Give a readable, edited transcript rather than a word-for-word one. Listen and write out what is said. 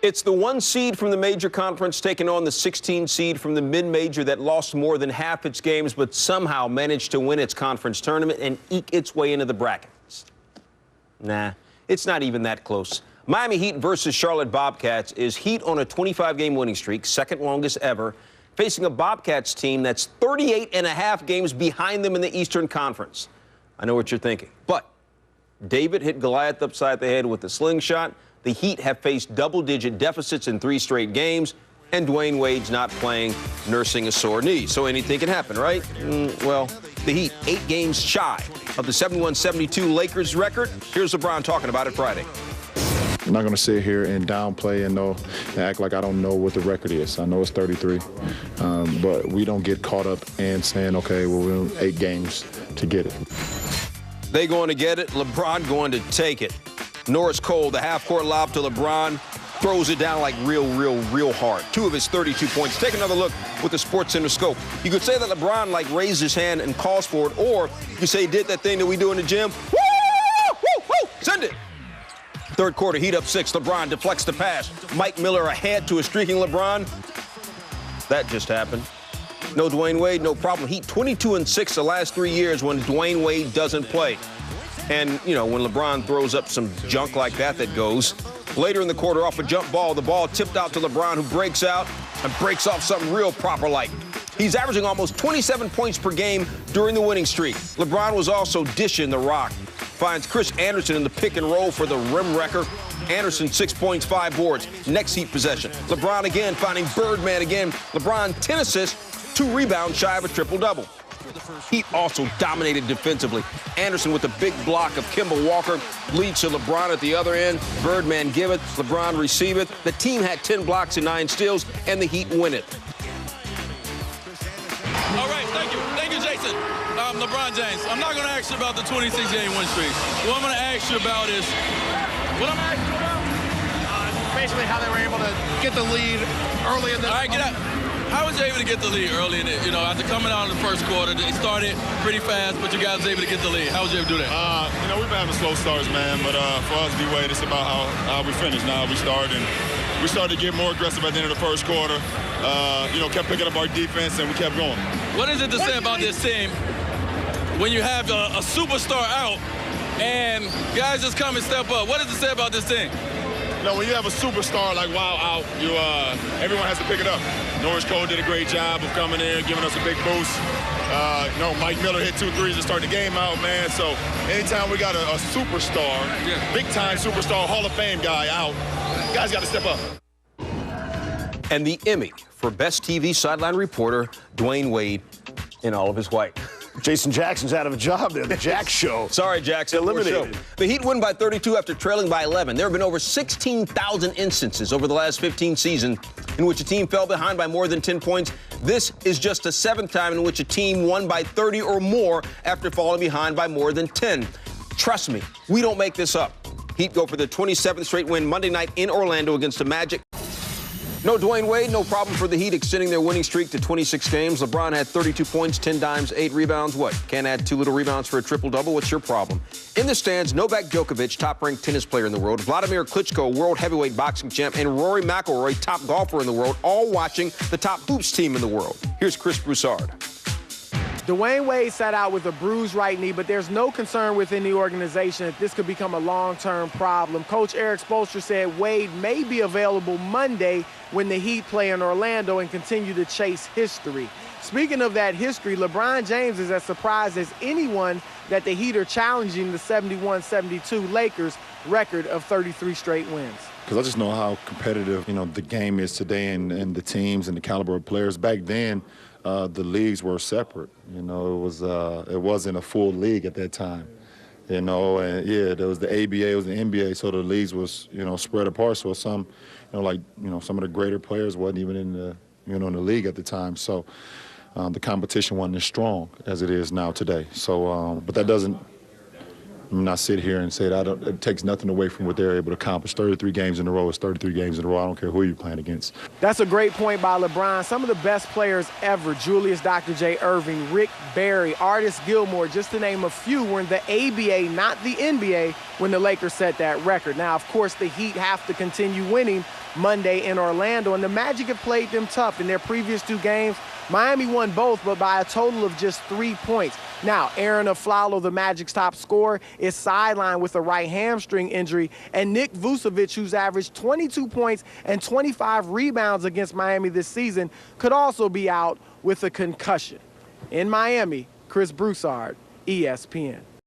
It's the 1 seed from the major conference taking on the 16 seed from the mid-major that lost more than half its games but somehow managed to win its conference tournament and eke its way into the brackets. Nah, it's not even that close. Miami Heat versus Charlotte Bobcats is Heat on a 25-game winning streak, second longest ever, facing a Bobcats team that's 38 and a half games behind them in the Eastern Conference. I know what you're thinking, but David hit Goliath upside the head with a slingshot. The Heat have faced double-digit deficits in 3 straight games, and Dwayne Wade's not playing, nursing a sore knee. So anything can happen, right? Well, the Heat 8 games shy of the 71-72 Lakers record. Here's LeBron talking about it Friday. I'm not going to sit here and downplay and act like I don't know what the record is. I know it's 33, but we don't get caught up in saying, okay, well, we're in 8 games to get it. They going to get it. LeBron going to take it. Norris Cole, the half-court lob to LeBron, throws it down like real hard. 2 of his 32 points. Take another look with the Sportscenter scope. You could say that LeBron raised his hand and calls for it, or you could say he did that thing that we do in the gym. Woo! Woo! Woo! Send it. Third quarter, Heat up 6. LeBron deflects the pass. Mike Miller ahead to a streaking LeBron. That just happened. No Dwayne Wade, no problem. Heat 22-6 the last 3 years when Dwayne Wade doesn't play. And, you know, when LeBron throws up some junk like that goes. Later in the quarter, off a jump ball, the ball tipped out to LeBron, who breaks out and breaks off something real proper-like. He's averaging almost 27 points per game during the winning streak. LeBron was also dishing the rock. Finds Chris Anderson in the pick and roll for the rim wrecker. Anderson, 6 points, 5 boards. Next Heat possession. LeBron again, finding Birdman again. LeBron, 10 assists, 2 rebounds, shy of a triple-double. Heat also dominated defensively. Anderson with a big block of Kemba Walker leads to LeBron at the other end. Birdman give it, LeBron receive it. The team had 10 blocks and 9 steals, and the Heat win it. All right, thank you. Thank you, Jason. LeBron James, I'm not going to ask you about the 26-game win streak. What I'm going to ask you about is, basically how they were able to get the lead early in the... All right, get out. How was you able to get the lead early in it? You know, after coming out in the first quarter, they started pretty fast, but you guys were able to get the lead. How was you able to do that? You know, we've been having slow starts, man, but for us, D-Wade, it's about how we finish. Now we started to get more aggressive at the end of the first quarter. You know, kept picking up our defense, and we kept going. What is it to say about this team when you have a superstar out and guys just come and step up? What does it say about this team? You know, when you have a superstar like Wow out, everyone has to pick it up. Norris Cole did a great job of coming in, giving us a big boost. You know, Mike Miller hit 2 threes to start the game out, man. So anytime we got a superstar, big-time superstar, Hall of Fame guy out, guys got to step up. And the Emmy for Best TV Sideline Reporter, Dwayne Wade, in all of his white. Jason Jackson's out of a job there, the Jack Show. Sorry, Jackson. Eliminated. The Heat win by 32 after trailing by 11. There have been over 16,000 instances over the last 15 seasons in which a team fell behind by more than 10 points. This is just the 7th time in which a team won by 30 or more after falling behind by more than 10. Trust me, we don't make this up. Heat go for the 27th straight win Monday night in Orlando against the Magic. No Dwayne Wade, no problem for the Heat extending their winning streak to 26 games. LeBron had 32 points, 10 dimes, 8 rebounds. What? Can't add 2 little rebounds for a triple-double? What's your problem? In the stands, Novak Djokovic, top-ranked tennis player in the world, Vladimir Klitschko, world heavyweight boxing champ, and Rory McIlroy, top golfer in the world, all watching the top hoops team in the world. Here's Chris Broussard. Dwayne Wade sat out with a bruised right knee, but there's no concern within the organization that this could become a long-term problem. Coach Eric Spoelstra said Wade may be available Monday when the Heat play in Orlando and continue to chase history. Speaking of that history, LeBron James is as surprised as anyone that the Heat are challenging the 71-72 Lakers record of 33 straight wins. Because I just know how competitive, you know, the game is today and the teams and the caliber of players. Back then, the leagues were separate. You know, it wasn't a full league at that time. You know, and yeah, there was the ABA, it was the NBA, so the leagues was, you know, spread apart. So some, you know, like, you know, some of the greater players wasn't even in the, you know, in the league at the time. So the competition wasn't as strong as it is now today. So, but that doesn't I'm not sit here and say that it takes nothing away from what they're able to accomplish. 33 games in a row is 33 games in a row. I don't care who you're playing against. That's a great point by LeBron. Some of the best players ever, Julius Dr. J. Irving, Rick Barry, Artis Gilmore, just to name a few, were in the ABA, not the NBA, when the Lakers set that record. Now, of course, the Heat have to continue winning Monday in Orlando, and the Magic have played them tough in their previous 2 games. Miami won both, but by a total of just 3 points. Now, Aaron Aflalo, the Magic's top scorer, is sidelined with a right hamstring injury, and Nick Vucevic, who's averaged 22 points and 25 rebounds against Miami this season, could also be out with a concussion. In Miami, Chris Broussard, ESPN.